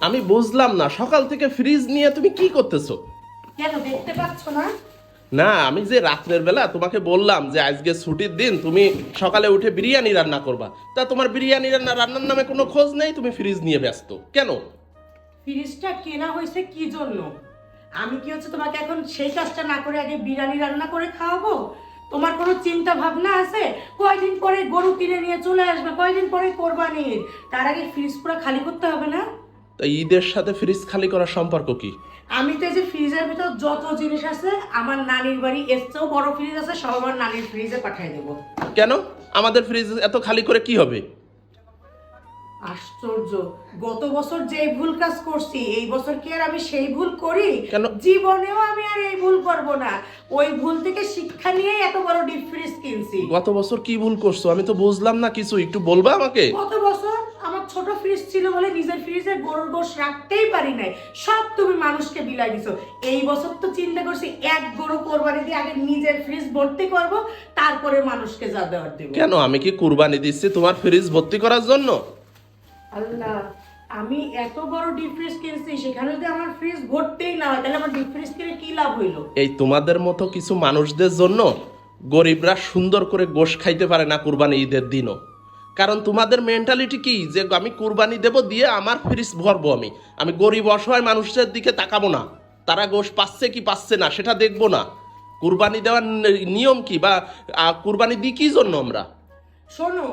আমি বুঝলাম না, সকাল থেকে ফ্রিজ নিয়ে তুমি কি করতেছো? কেন দেখতে পাচ্ছ না? না, আমি যে রাত্রের বেলা তোমাকে বললাম যে আজকে ছুটির দিন, তুমি সকালে উঠে বিরিয়ানি রান্না করবা, তা তোমার বিরিয়ানি রান্নার নামে কোনো খোঁজ নেই, তুমি ফ্রিজ নিয়ে ব্যস্ত কেন? ফ্রিজটা কেনা হয়েছে কি জন্য? আমি কি হচ্ছে তোমাকে এখন সেই কাজটা না করে আগে বিরিয়ানি রান্না করে খাওয়াবো? তোমার কোনো চিন্তা ভাবনা আছে? কয়দিন পরে গরু কিনে নিয়ে চলে আসবে, কয়দিন পরে কোরবানির, তার আগে ফ্রিজ পুরো খালি করতে হবে না? তা ঈদের সাথে ফ্রিজ খালি করার সম্পর্ক কি? আমি তো এই যে ফ্রিজের ভিতর যত জিনিস আছে, আমার নানির বাড়ি এর চেয়েও বড় ফ্রিজ আছে, সব আমার নানির ফ্রিজে পাঠিয়ে দেবো। কেন? আমাদের ফ্রিজ এত খালি করে কি হবে? আশ্চর্য, গত বছর যে ভুল কাজ করছি এই বছর কি আর আমি সেই ভুল করি? কেন? জীবনেও আমি আর এই ভুল করব না। ওই ভুল থেকে শিক্ষা নিয়ে এত বড় ডিপ ফ্রিজ কিনছি। গত বছর কি ভুল করছো আমি তো বুঝলাম না কিছু, একটু বলবা আমাকে? গত বছর আমার ছোট ফ্রিজ ছিল বলে নিজের ফ্রিজে গরুর গোশত রাখতেই পারি নাই, সব তুমি মানুষকে বিলাই দিছো। এই বছর তো চিন্তা করছি এক গরু কোরবানি দিয়ে আগে নিজের ফ্রিজ ভর্তি করব, তারপরে মানুষকে যা দেওয়ার দেব। কেন, আমি কি কুরবানি দিচ্ছি তোমার ফ্রিজ ভর্তি করার জন্য? আল্লাহ, আমি এত বড় ডিপ ফ্রিজ কিনছি, সেখানে যদি আমার ফ্রিজ ভর্তিই না হয় তাহলে আমার ডিপ ফ্রিজ কিনে কি লাভ হইলো? এই তোমাদের মতো কিছু মানুষদের জন্য গরিবরা সুন্দর করে গোশ খাইতে পারে না কুরবানি ঈদের দিনও। কারণ তোমাদের মেন্টালিটি কি যে আমি কুরবানি দেব দিয়ে আমার ফ্রিজ ভরবো, আমি গরিব অসহায় মানুষদের দিকে তাকাবো না, তারা গোশ পাচ্ছে কি পাচ্ছে না সেটা দেখবো না। কুরবানি দেওয়ার নিয়ম কি, বা কুরবানি দিই কি জন্য আমরা? শোনো,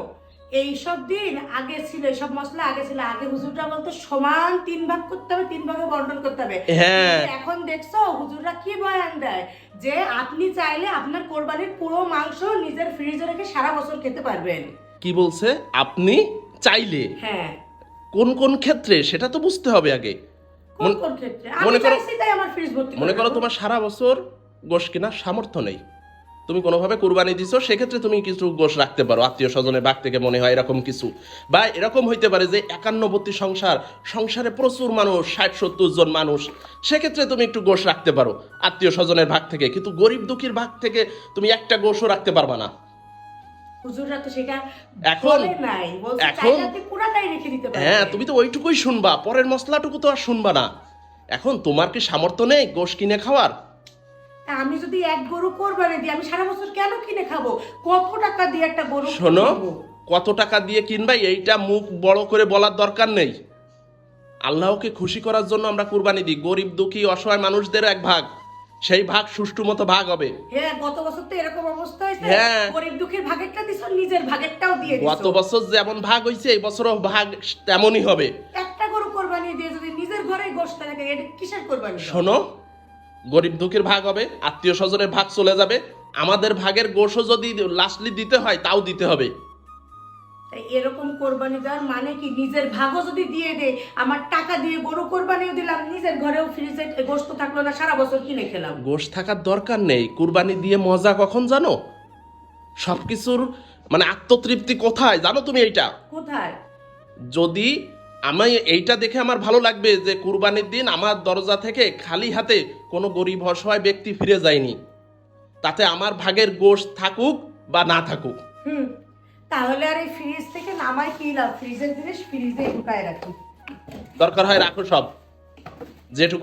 এই সব দিন আগে ছিল, এসব মশলা আগে ছিল, আগে হুজুররা বলতো সমান 3 ভাগ করতে হবে, 3 ভাগে বন্টন করতে হবে। হ্যাঁ। কিন্তু এখন দেখছো হুজুররা কি বয়ান দেয়, যে আপনি চাইলে আপনার কোরবানির পুরো মাংস নিজের ফ্রিজে রেখে সারা বছর খেতে পারবেন। কি বলছে? আপনি চাইলে? হ্যাঁ। কোন কোন ক্ষেত্রে সেটা তো বুঝতে হবে আগে। কোন কোন ক্ষেত্রে? আমি মনে করো, চাইছি তাই আমার ফ্রিজ ভর্তি মনে করে করো দেবো। তোমার সারা বছর গোশ কেনার সামর্থ্য নেই, তুমি কোনোভাবে কুরবানি দিছো, সেক্ষেত্রে তুমি কিছু গোশ রাখতে পারো, আত্মীয় স্বজনের ভাগ থেকে মনে হয় এরকম কিছু। বা এরকম হইতে পারে যে 51 সংসারে প্রচুর মানুষ, 60-70 জন মানুষ, সেক্ষেত্রে তুমি একটু গোশ রাখতে পারো আত্মীয় স্বজনের ভাগ থেকে। কিন্তু গরিব দুঃখীর ভাগ থেকে তুমি একটা গোশও রাখতে পারবা না। হুজুররা তো সেটা এখন বলে নাই, বলছে এখন চাইলে আপনি পুরাটাই রেখে দিতে পারবেন। হ্যাঁ, তুমি তো ওইটুকুই শুনবা, পরের মশলাটুকু তো আর শুনবা না। এখন তোমার কি সামর্থ্য নেই গোশ কিনে খাওয়ার? আমি যদি এক গরু কোরবানি দিই, আমি সারা বছর কেন কিনে খাবো? কত টাকা দিয়ে একটা গরু শোনো, কিনবো? কত টাকা দিয়ে কিনবা এইটা মুখ বড় করে বলার দরকার নেই। আল্লাহকে খুশি করার জন্য আমরা কুরবানি দিই, গরিব দুঃখী অসহায় মানুষদের এক ভাগ, সেই ভাগ সুষ্ঠু মতো ভাগ হবে। হ্যাঁ, গত বছর তো এরকম অবস্থা হয়েছে। হ্যাঁ। গরিব দুঃখীর ভাগেরটা দিছো, নিজের ভাগেরটাও দিয়ে গত দিছো। বছর যেমন ভাগ হয়েছে এই বছরও ভাগ তেমনই হবে। একটা গরু কোরবানি দিয়ে যদি নিজের ঘরেই গোশত থাকে, এটা কিসের কোরবানি? শোনো, গরিব দুঃখীর ভাগ হবে, আত্মীয় স্বজনের ভাগ চলে যাবে, আমাদের ভাগের গোশও যদি লাস্টলি দিতে হয় তাও দিতে হবে। তাই এরকম কোরবানি দেওয়ার মানে কি? নিজের ভাগও যদি দিয়ে দে, আমার টাকা দিয়ে গরু কোরবানিও দিলাম, নিজের ঘরেও ফ্রিজে গোশত থাকলো না, সারা বছর কিনে খেলাম। গোশ থাকার দরকার নেই, কুরবানি দিয়ে মজা কখন জানো? সবকিছুর মানে আত্মতৃপ্তি কোথায় জানো তুমি এইটা? কোথায়? যদি আমি এইটা দেখে আমার ভালো লাগবে যে কুরবানির দিন আমার দরজা থেকে খালি হাতে কোনো গরিব অসহায় ব্যক্তি ফিরে যায়নি, তাতে আমার ভাগের গোশত থাকুক বা না থাকুক। তাহলে আর এই ফ্রিজ থেকে নামাই কি লাভ? ফ্রিজের জিনিস ফ্রিজে ঢুকায় রাখি। দরকার হয় রাখো সব, যেটুকু